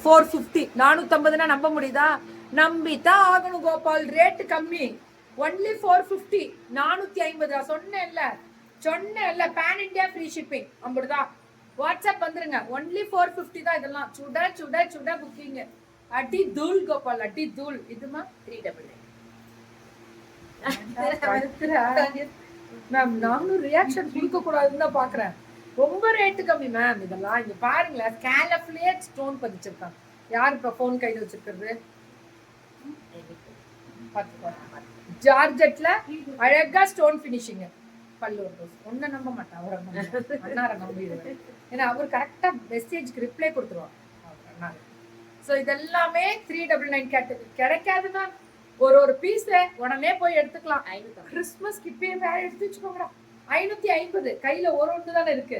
450. 450 நம்ப முடியுதா? நம்பித்தான் ஆகணும் கோபால். ரேட் கம்மி. ஒன்லி 450. 450. சொன்னேன்ல பேன் இண்டியா ஃப்ரீ ஷிப்பிங். அப்படிதான். வாட்ஸ்அப் வந்துருங்க. ஒன்லி 450 தான். இதெல்லாம் சுட சுட சுட புக்கிங். அடி தூள் கோபால், அடி தூள். இதுமா 399. மேம் நானும் ரியாக்ஷன் கொடுக்க கூடாதுன்னு தான் பாக்குறேன். ரொம்ப ரேட்டு கம்மி மேம். இதெல்லாம் இங்க பாருங்களேன். ஸ்கேலப்லயே ஸ்டோன் பதிச்சிருக்காங்க. யார் இப்ப போன் கையில வச்சிருக்கிறது? ஜார்ஜெட்ல அழகா ஸ்டோன் பினிஷிங். பல்லூர் ரோஸ். ஒன்ன நம்ப மாட்டேன். அவரை அண்ணாரை நம்பிடுவேன். ஏன்னா அவர் கரெக்டா மெசேஜ்க்கு ரிப்ளை கொடுத்துருவாங்க. ஸோ இதெல்லாமே 399 கேட்டகரி. கிடைக்காது மேம். ஒரு பீஸ் உடனே போய் எடுத்துக்கலாம். கிறிஸ்துமஸ் இப்பயே வேற எடுத்து வச்சுக்கோங்கடா. 550. கையில ஒன்று தானே இருக்கு.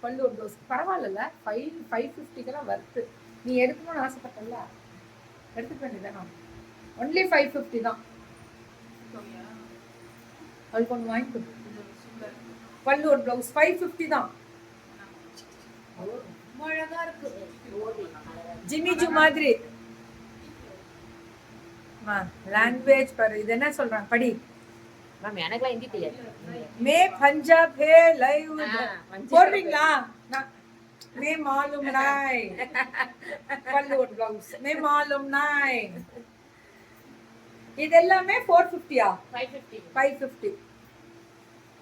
பல்லூர் ரோஸ் பரவாயில்ல. 550 வருது. நீ எடுக்கணும்னு ஆசைப்பட்டல, எடுத்துக்க வேண்டியதானா? ஒன்லி 550 தான். அது கொஞ்சம் வாங்கி கொடு. பல்லூர் பிளவுஸ் 550 தான். அழகா இருக்கு. ஜிமிஜு மாதிரி. லாங்குவேஜ் பாரு. இது என்ன சொல்றாங்க படி. மேம் எனக்குலாம் ஹிந்தி தெரியாது. மே பஞ்சாப் ஹே லைவ் போடுறீங்களா? மே மாலூம் நாய். பல்லூர் பிளவுஸ் மே மாலூம் நாய். இது எல்லாமே 450. 550.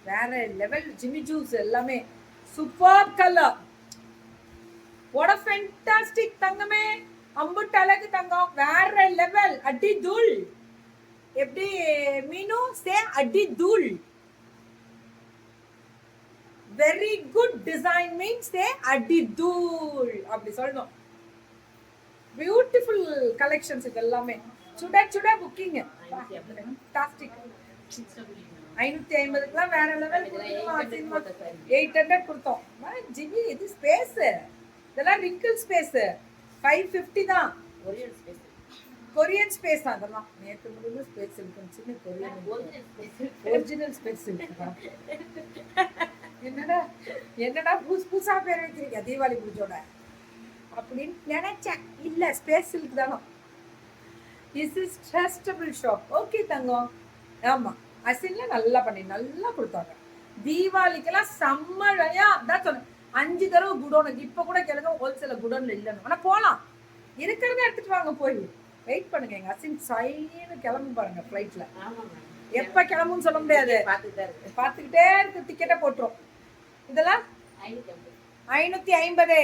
வேற லெவல் ஜிமிஜூஸ் எல்லாமே super colour. What a fantastic தங்கமே. அம்புட்டு அழகு தங்கம். வேற லெவல். அடி தூள். எப்படி மீனு சே அடி தூள். வெரி குட் டிசைன் மீன்ஸ் சே அடி தூள் அப்படி சொல்லணும். பியூட்டிஃபுல் கலெக்ஷன்ஸ் இது எல்லாமே. சுட சுட புக்கிங். ஃபேண்டாஸ்டிக். 550க்குலாம் வேற லெவல். 800 கொடுத்தோம். ஜிமி இது ஸ்பேஸ். இதெல்லாம் ரிங்கிள் ஸ்பேஸ். 550 தான். கொரியன் ஸ்பேஸ் அதெல்லாம். நேத்து முழுக்க ஸ்பேஸ் இருக்கு. சின்ன கொரியன் ஒரிஜினல் ஸ்பேஸ் இருக்கு. என்னடா புதுசா பேர் வைக்கிறீங்க தீபாவளி பூஜோட அப்படின்னு நினைச்சேன். இல்ல ஸ்பேஸ் இருக்கு தானோ. This is trustable shop. Okay தங்கம். ஆமா அசின்ல நல்லா பண்ணி நல்லா கொடுத்தாங்க. தீபாவளிக்கெல்லாம் செம்மழையா தான் சொன்னேன். 5 தடவை குடோனுக்கு இப்ப கூட கிழங்க ஹோல்சேல குடோன்ல இல்லைன்னு. ஆனா போலாம். இருக்கிறத எடுத்துட்டு வாங்க. போய் வெயிட் பண்ணுங்க. எங்க அசின் சைன்னு கிளம்பு பாருங்க ஃபிளைட்ல. எப்ப கிளம்புன்னு சொல்ல முடியாது. பாத்துக்கிட்டே இருக்கு. டிக்கெட்டை போட்டுரும். இதெல்லாம் 550.